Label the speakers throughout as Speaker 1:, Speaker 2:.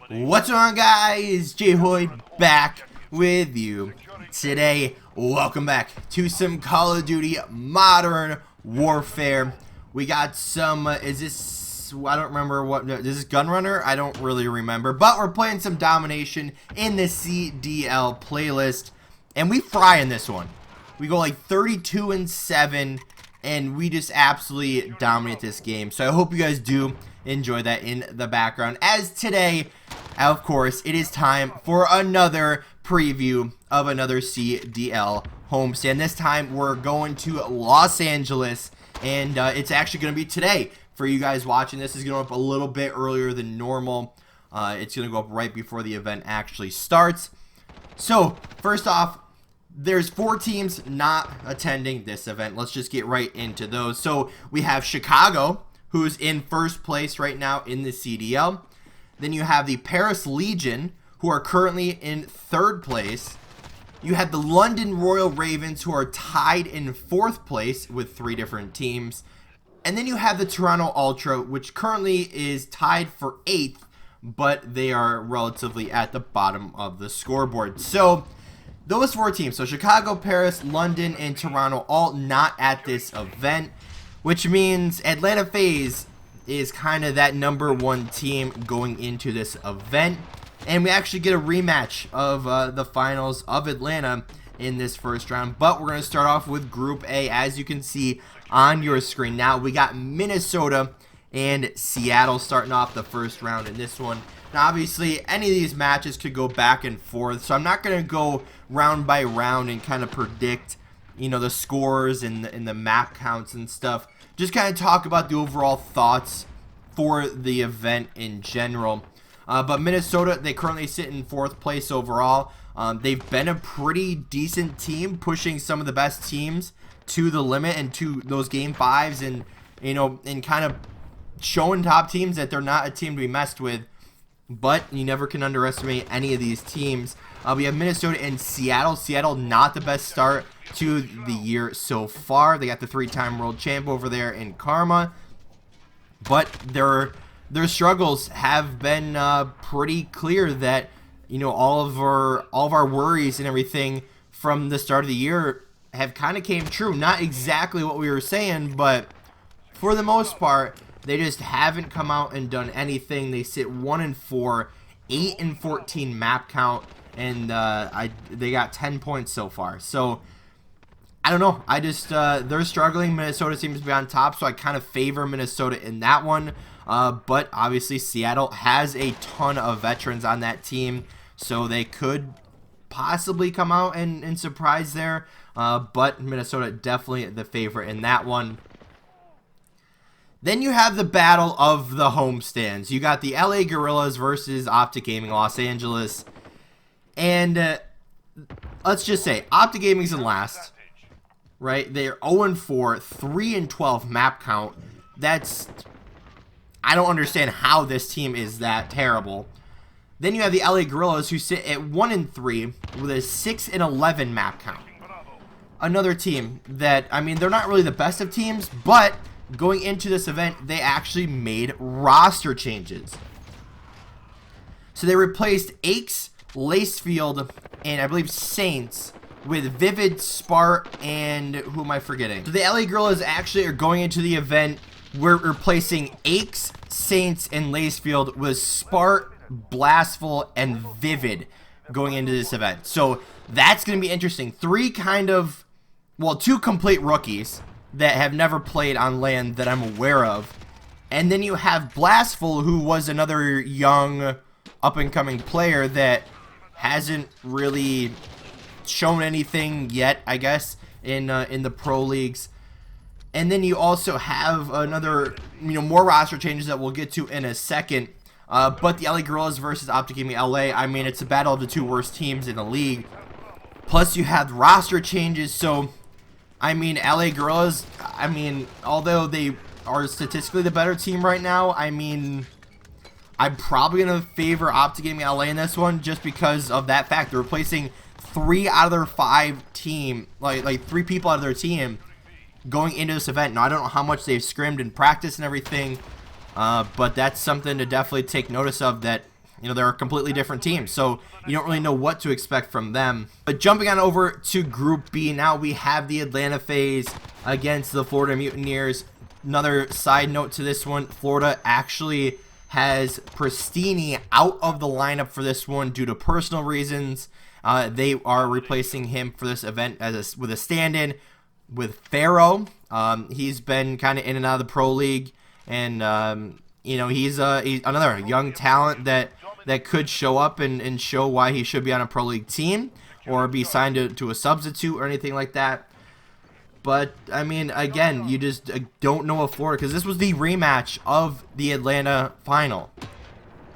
Speaker 1: What's going on, guys? JHoyt back with you today. Welcome back to some Call of Duty Modern Warfare. We got some, is this, I don't remember what, is this Gunrunner? I don't really remember, but we're playing some Domination in the CDL playlist, and we fry in this one. We go like 32-7, and we just absolutely dominate this game. So I hope you guys do enjoy that in the background, as today, of course, it is time for another preview of another CDL homestand. This time we're going to Los Angeles, and it's actually going to be today for you guys watching. This is going to go up a little bit earlier than normal. It's going to go up right before the event actually starts. So first off, there's 4 teams not attending this event. Let's just get right into those. So we have Chicago, who's in first place right now in the CDL. Then you have the Paris Legion, who are currently in 3rd place. You have the London Royal Ravens, who are tied in 4th place with 3 different teams. And then you have the Toronto Ultra, which currently is tied for 8th, but they are relatively at the bottom of the scoreboard. So those 4 teams, so Chicago, Paris, London, and Toronto, all not at this event, which means Atlanta FaZe is kind of that #1 team going into this event. And we actually get a rematch of the finals of Atlanta in this first round. But we're going to start off with Group A, as you can see on your screen. Now, we got Minnesota and Seattle starting off the first round in this one. Now, obviously, any of these matches could go back and forth, so I'm not going to go round by round and kind of predict, you know, the scores and the map counts and stuff. Just kind of talk about the overall thoughts for the event in general. But Minnesota, they currently sit in 4th place overall. They've been a pretty decent team, pushing some of the best teams to the limit and to those game 5s, and, you know, and kind of showing top teams that they're not a team to be messed with. But you never can underestimate any of these teams. We have Minnesota and Seattle. Seattle, not the best start to the year so far. They got the 3-time world champ over there in Karma, but their struggles have been pretty clear. That, you know, all of our worries and everything from the start of the year have kind of came true. Not exactly what we were saying, but for the most part, they just haven't come out and done anything. They sit 1-4, 8-14 map count, and they got 10 points so far. So I don't know. I just they're struggling. Minnesota seems to be on top, so I kind of favor Minnesota in that one. But obviously Seattle has a ton of veterans on that team, so they could possibly come out and surprise there. But Minnesota definitely the favorite in that one. Then you have the battle of the homestands. You got the LA Guerrillas versus Optic Gaming Los Angeles. And let's just say Optic Gaming's in last, right? They're 0-4, 3-12 map count. That's, I don't understand how this team is that terrible. Then you have the LA Guerrillas, who sit at 1-3 with a 6-11 map count. Another team that, I mean, they're not really the best of teams, but going into this event, they actually made roster changes. So they replaced Aches, Lacefield, and I believe Saints with Vivid, Spart, and who am I forgetting? So the LA Guerrillas actually are going into the event. We're replacing Aches, Saints, and Lacefield with Spart, Blastful, and Vivid going into this event. So that's going to be interesting. 3 kind of, well, 2 complete rookies that have never played on land that I'm aware of. And then you have Blastful, who was another young up-and-coming player that hasn't really shown anything yet, I guess, in the pro leagues. And then you also have another, you know, more roster changes that we'll get to in a second. But the LA Guerrillas versus Optic Gaming LA, I mean, it's a battle of the 2 worst teams in the league. Plus you have roster changes, so I mean, LA Guerrillas, I mean, although they are statistically the better team right now, I mean, I'm probably going to favor Optic Gaming LA in this one just because of that fact. They're replacing 3 out of their 5 team, like 3 people out of their team going into this event. Now, I don't know how much they've scrimmed in practice and everything, but that's something to definitely take notice of, that you know, they're a completely different team, so you don't really know what to expect from them. But jumping on over to Group B, now we have the Atlanta FaZe against the Florida Mutineers. Another side note to this one, Florida actually has Pristini out of the lineup for this one due to personal reasons. They are replacing him for this event with a stand-in with Pharaoh. He's been kind of in and out of the Pro League, and you know, he's another young talent that could show up and show why he should be on a Pro League team or be signed to a substitute or anything like that. But, I mean, again, you just don't know of Florida, because this was the rematch of the Atlanta final.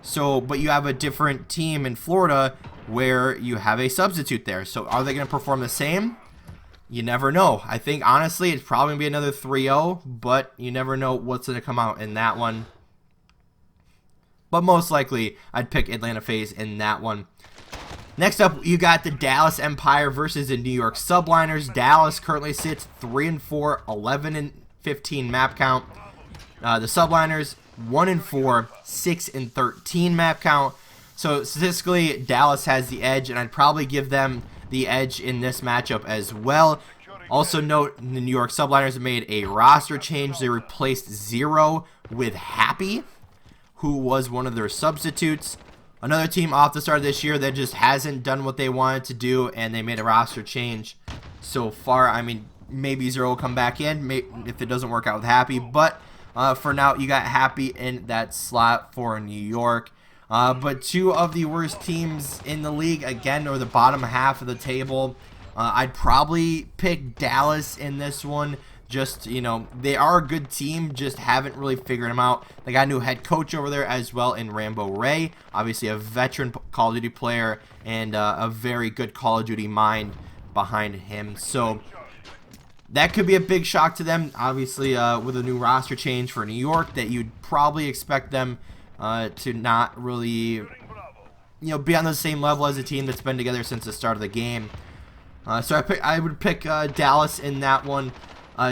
Speaker 1: So, but you have a different team in Florida where you have a substitute there. So, are they going to perform the same? You never know. I think, honestly, it's probably going to be another 3-0, but you never know what's going to come out in that one. But most likely, I'd pick Atlanta FaZe in that one. Next up, you got the Dallas Empire versus the New York Subliners. Dallas currently sits 3-4, 11-15 map count. The Subliners 1-4, 6-13 map count. So statistically, Dallas has the edge, and I'd probably give them the edge in this matchup as well. Also note, the New York Subliners made a roster change. They replaced Zero with Happy, who was one of their substitutes. Another team off the start of this year that just hasn't done what they wanted to do, and they made a roster change so far. I mean, maybe Zero will come back in if it doesn't work out with Happy, but for now, you got Happy in that slot for New York. But two of the worst teams in the league, again, or the bottom half of the table. I'd probably pick Dallas in this one. Just, you know, they are a good team, just haven't really figured them out. They got a new head coach over there as well in Rambo Ray. Obviously a veteran Call of Duty player and a very good Call of Duty mind behind him. So that could be a big shock to them, obviously, with a new roster change for New York, that you'd probably expect them to not really, you know, be on the same level as a team that's been together since the start of the game. So I would pick Dallas in that one.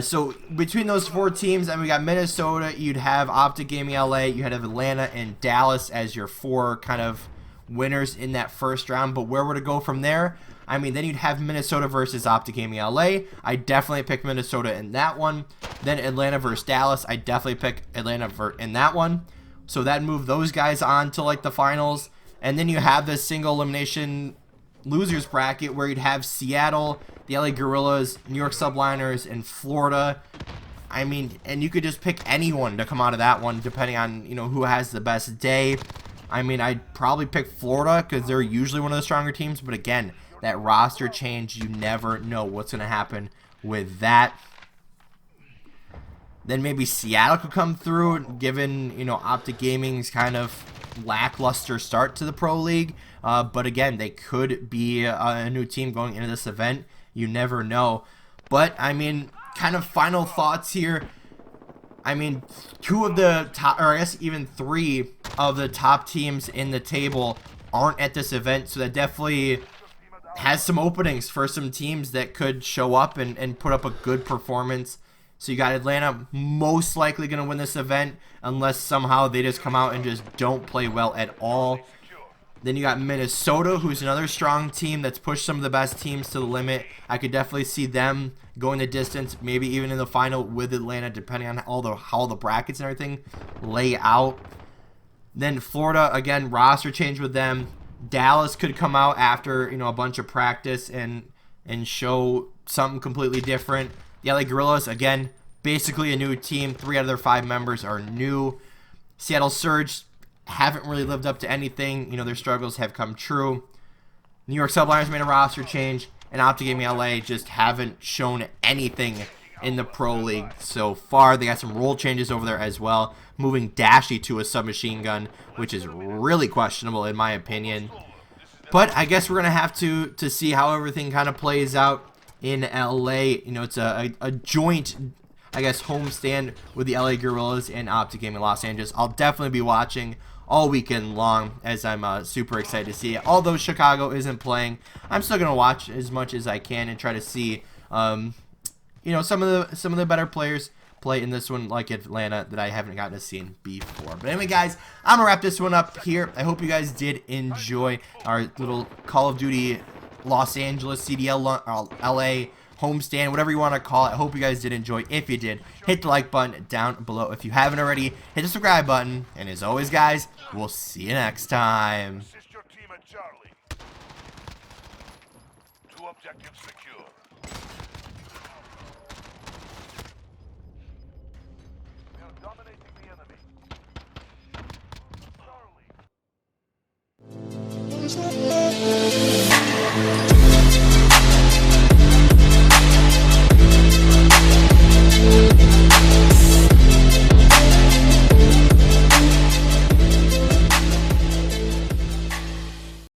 Speaker 1: So between those four teams, and we got Minnesota, you'd have Optic Gaming LA, you'd have Atlanta and Dallas as your four kind of winners in that first round. But where would it go from there? I mean, then you'd have Minnesota versus Optic Gaming LA. I definitely pick Minnesota in that one. Then Atlanta versus Dallas. I definitely pick Atlanta in that one. So that moved those guys on to like the finals. And then you have this single elimination losers bracket where you'd have Seattle, the LA Guerrillas, New York Subliners, and Florida. I mean, and you could just pick anyone to come out of that one depending on, you know, who has the best day. I mean, I'd probably pick Florida because they're usually one of the stronger teams, but again, that roster change, you never know what's going to happen with that. Then maybe Seattle could come through, given, you know, Optic Gaming's kind of lackluster start to the Pro League. But again, they could be a new team going into this event. You never know. But, I mean, kind of final thoughts here. I mean, two of the top, or I guess even three of the top teams in the table aren't at this event. So that definitely has some openings for some teams that could show up and put up a good performance. So you got Atlanta most likely going to win this event unless somehow they just come out and just don't play well at all. Then you got Minnesota, who's another strong team that's pushed some of the best teams to the limit. I could definitely see them going the distance, maybe even in the final with Atlanta, depending on how the brackets and everything lay out. Then Florida, again, roster change with them. Dallas could come out after, you know, a bunch of practice and show something completely different. The LA Guerrillas, again, basically a new team. 3 out of their 5 members are new. Seattle Surge haven't really lived up to anything. You know, their struggles have come true. New York Subliners made a roster change, and Optic Gaming LA just haven't shown anything in the Pro League so far. They got some role changes over there as well, moving Dashy to a submachine gun, which is really questionable in my opinion. But I guess we're going to have to see how everything kind of plays out in LA. You know, it's a joint, I guess, homestand with the LA Guerrillas and Optic Gaming Los Angeles. I'll definitely be watching all weekend long, as I'm super excited to see it. Although Chicago isn't playing, I'm still gonna watch as much as I can and try to see, you know, some of the better players. play in this one like Atlanta that I haven't gotten to see before. But anyway, guys, I'm gonna wrap this one up here. I hope you guys did enjoy our little Call of Duty Los Angeles CDL LA Homestand, whatever you want to call it. I hope you guys did enjoy. If you did, hit the like button down below. If you haven't already, hit the subscribe button. And as always, guys, we'll see you next time.
Speaker 2: Assist your team at Charlie. 2 objectives secure. We are dominating the enemy. Charlie.